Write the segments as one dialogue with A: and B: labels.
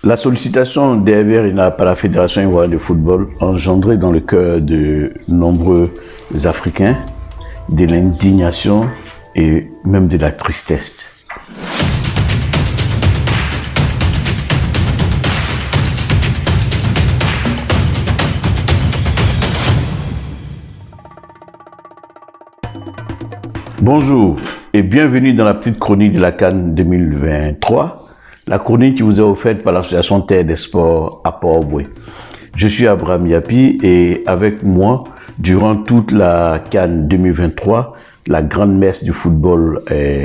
A: La sollicitation d'Hervé Renard par la Fédération ivoirienne de football a engendré dans le cœur de nombreux Africains de l'indignation et même de la tristesse. Bonjour et bienvenue dans la petite chronique de la CAN 2023. La chronique qui vous est offerte par l'association Terre des Sports à Port-au-Boué. Je suis Abraham Yapi et avec moi, durant toute la CAN 2023, la grande messe du football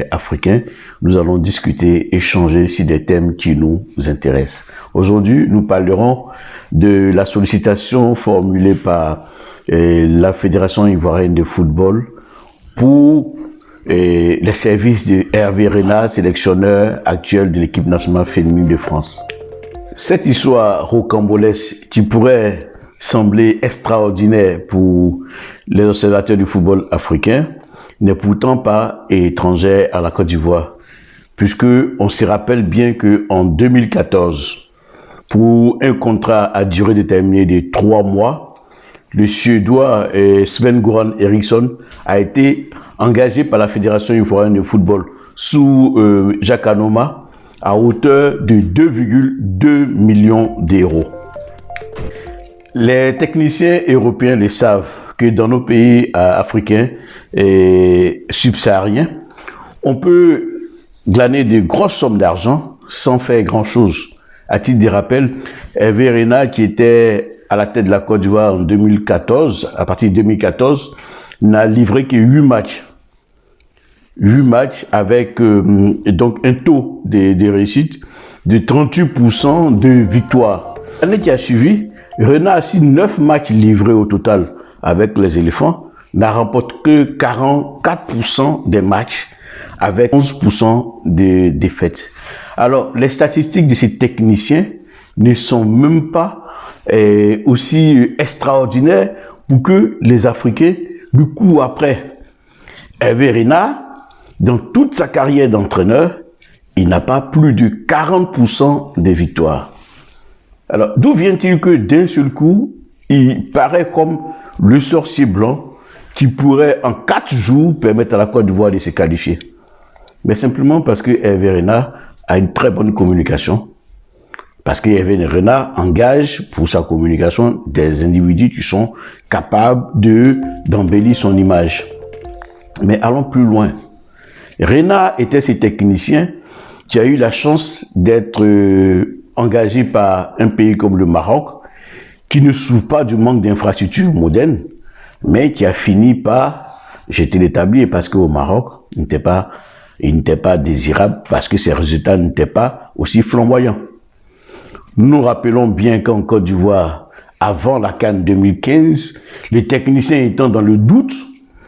A: africain, nous allons discuter, échanger sur des thèmes qui nous intéressent. Aujourd'hui, nous parlerons de la sollicitation formulée par la Fédération ivoirienne de football pour les services de Hervé Renard, sélectionneur actuel de l'équipe nationale féminine de France. Cette histoire rocambolesque qui pourrait sembler extraordinaire pour les observateurs du football africain n'est pourtant pas étrangère à la Côte d'Ivoire, puisque on se rappelle bien qu'en 2014, pour un contrat à durée déterminée de 3 mois, le Suédois Sven-Göran Eriksson a été engagé par la Fédération ivoirienne de football sous Jacques Anoma à hauteur de 2,2 millions d'euros. Les techniciens européens le savent que dans nos pays africains et subsahariens, on peut glaner de grosses sommes d'argent sans faire grand-chose. À titre de rappel, Hervé Renard, qui était à la tête de la Côte d'Ivoire en 2014, à partir de 2014, n'a livré que 8 matchs. 8 matchs avec donc un taux de réussite de 38% de victoire. L'année qui a suivi, Renard a signé 9 matchs livrés au total avec les éléphants, n'a remporté que 44% des matchs avec 11% de défaites. Alors, les statistiques de ces techniciens ne sont même pas aussi extraordinaire pour que les Africains, du coup après Hervé Renard, dans toute sa carrière d'entraîneur, il n'a pas plus de 40% des victoires. Alors, d'où vient-il que d'un seul coup, il paraît comme le sorcier blanc qui pourrait en 4 jours permettre à la Côte d'Ivoire de se qualifier? Mais simplement parce que Hervé Renard a une très bonne communication. Parce que Hervé Renard engage pour sa communication des individus qui sont capables d'embellir son image. Mais allons plus loin. Renard était ce technicien qui a eu la chance d'être engagé par un pays comme le Maroc, qui ne souffre pas du manque d'infrastructures modernes, mais qui a fini par jeter l'établi parce qu'au Maroc, il n'était pas désirable parce que ses résultats n'étaient pas aussi flamboyants. Nous rappelons bien qu'en Côte d'Ivoire, avant la CAN 2015, les techniciens étant dans le doute,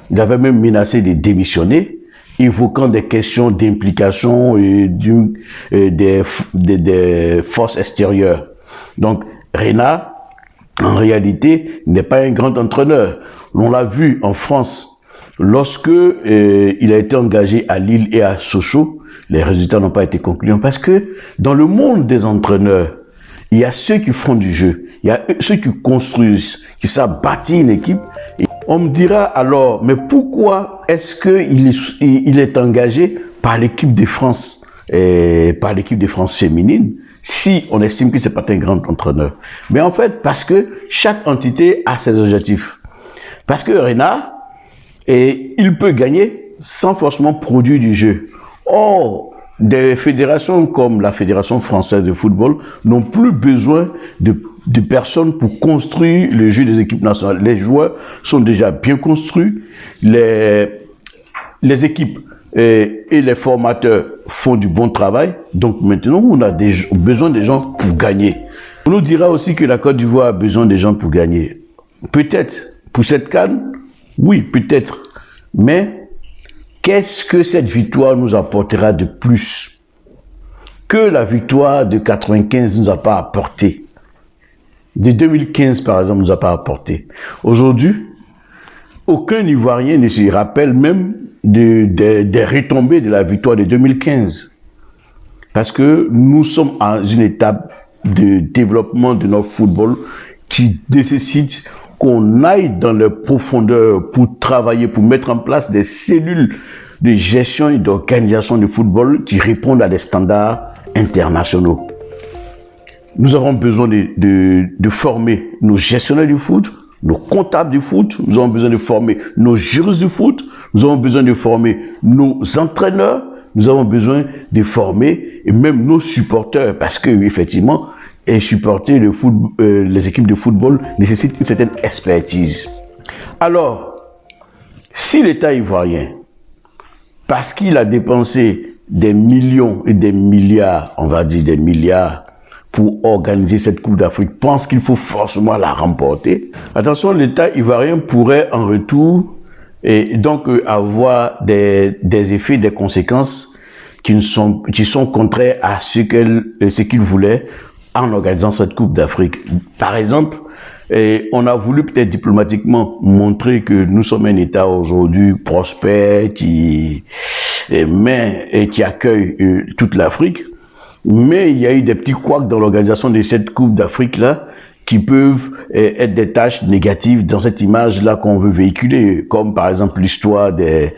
A: ils avaient même menacé de démissionner, évoquant des questions d'implication des forces extérieures. Donc, Renard, en réalité, n'est pas un grand entraîneur. On l'a vu en France, lorsque il a été engagé à Lille et à Sochaux, les résultats n'ont pas été concluants parce que dans le monde des entraîneurs, il y a ceux qui font du jeu, il y a ceux qui construisent, qui savent bâtir une équipe. Et on me dira alors, mais pourquoi est-ce qu'il est engagé par l'équipe de France, par l'équipe de France féminine, si on estime que ce n'est pas un grand entraîneur? Mais en fait, parce que chaque entité a ses objectifs. Parce que Renard, il peut gagner sans forcément produire du jeu. Or, des fédérations comme la Fédération française de football n'ont plus besoin de personnes pour construire le jeu des équipes nationales. Les joueurs sont déjà bien construits, les équipes et les formateurs font du bon travail. Donc maintenant, on a besoin des gens pour gagner. On nous dira aussi que la Côte d'Ivoire a besoin des gens pour gagner. Peut-être pour cette CAN, oui, peut-être. Mais qu'est-ce que cette victoire nous apportera de plus que la victoire de 95 ne nous a pas apporté? De 2015, par exemple, ne nous a pas apporté. Aujourd'hui, aucun Ivoirien ne se rappelle même des retombées de la victoire de 2015. Parce que nous sommes à une étape de développement de notre football qui nécessite qu'on aille dans les profondeurs pour travailler, pour mettre en place des cellules de gestion et d'organisation du football qui répondent à des standards internationaux. Nous avons besoin de former nos gestionnaires du foot, nos comptables du foot, nous avons besoin de former nos juristes du foot, nous avons besoin de former nos entraîneurs, nous avons besoin de former et même nos supporters parce que effectivement, supporter le foot, les équipes de football nécessitent une certaine expertise. Alors, si l'État ivoirien, parce qu'il a dépensé des millions et des milliards, on va dire des milliards, pour organiser cette Coupe d'Afrique, pense qu'il faut forcément la remporter, attention, l'État ivoirien pourrait en retour et donc avoir des effets, des conséquences qui sont contraires à ce qu'il voulait en organisant cette Coupe d'Afrique. Par exemple, on a voulu peut-être diplomatiquement montrer que nous sommes un État aujourd'hui prospère qui accueille toute l'Afrique. Mais il y a eu des petits couacs dans l'organisation de cette Coupe d'Afrique-là qui peuvent être des tâches négatives dans cette image-là qu'on veut véhiculer, comme par exemple l'histoire des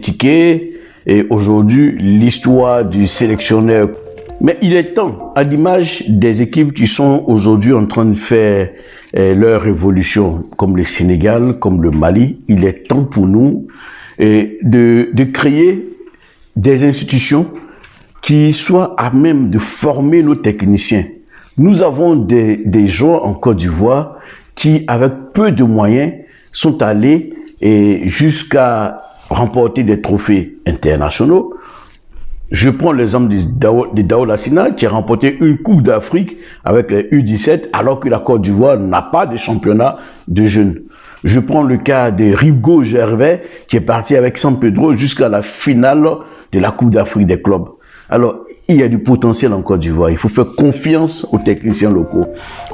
A: tickets et aujourd'hui l'histoire du sélectionneur. Mais il est temps, à l'image des équipes qui sont aujourd'hui en train de faire leur révolution, comme le Sénégal, comme le Mali, il est temps pour nous de créer des institutions qui soient à même de former nos techniciens. Nous avons des joueurs en Côte d'Ivoire qui, avec peu de moyens, sont allés jusqu'à remporter des trophées internationaux. Je prends l'exemple de Dao Lassina qui a remporté une Coupe d'Afrique avec les U17 alors que la Côte d'Ivoire n'a pas de championnat de jeunes. Je prends le cas de Rigo Gervais qui est parti avec San Pedro jusqu'à la finale de la Coupe d'Afrique des clubs. Alors, il y a du potentiel en Côte d'Ivoire. Il faut faire confiance aux techniciens locaux.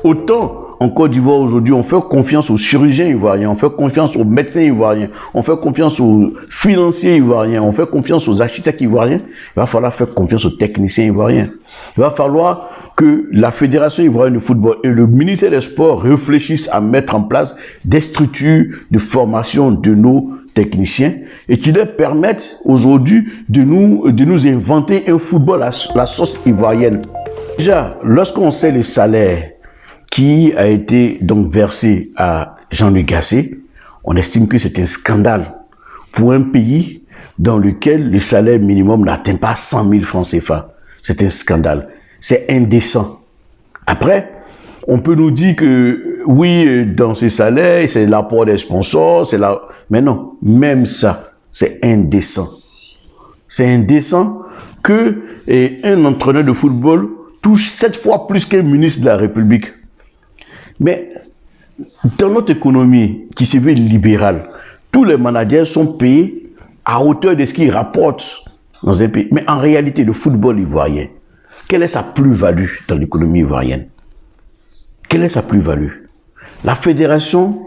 A: Autant en Côte d'Ivoire aujourd'hui, on fait confiance aux chirurgiens ivoiriens, on fait confiance aux médecins ivoiriens, on fait confiance aux financiers ivoiriens, on fait confiance aux architectes ivoiriens. Il va falloir faire confiance aux techniciens ivoiriens. Il va falloir que la Fédération ivoirienne de football et le ministère des Sports réfléchissent à mettre en place des structures de formation de nos techniciens et qui leur permettent aujourd'hui de nous inventer un football à la sauce ivoirienne. Déjà, lorsqu'on sait les salaires qui a été donc versé à Jean-Luc Gasset, on estime que c'est un scandale pour un pays dans lequel le salaire minimum n'atteint pas 100 000 francs CFA. C'est un scandale. C'est indécent. Après, on peut nous dire que oui, dans ces salaires, c'est l'apport des sponsors, mais non, même ça, c'est indécent. C'est indécent que un entraîneur de football touche 7 fois plus qu'un ministre de la République. Mais dans notre économie qui se veut libérale, tous les managers sont payés à hauteur de ce qu'ils rapportent dans un pays. Mais en réalité, le football ivoirien, quelle est sa plus-value dans l'économie ivoirienne? Quelle est sa plus-value? La fédération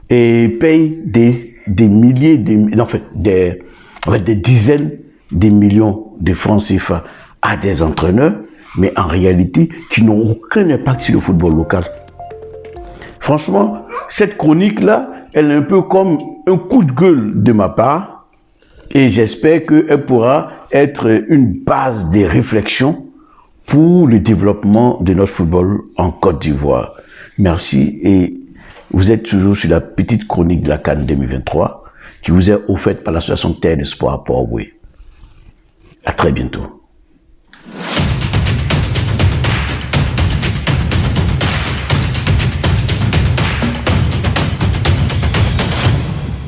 A: paye des milliers, des dizaines de millions de francs CFA à des entraîneurs, mais en réalité, qui n'ont aucun impact sur le football local. Franchement, cette chronique-là, elle est un peu comme un coup de gueule de ma part et j'espère qu'elle pourra être une base de réflexion pour le développement de notre football en Côte d'Ivoire. Merci et vous êtes toujours sur la petite chronique de la CAN 2023 qui vous est offerte par l'association Terre de Sport à Port-Boué. À très bientôt.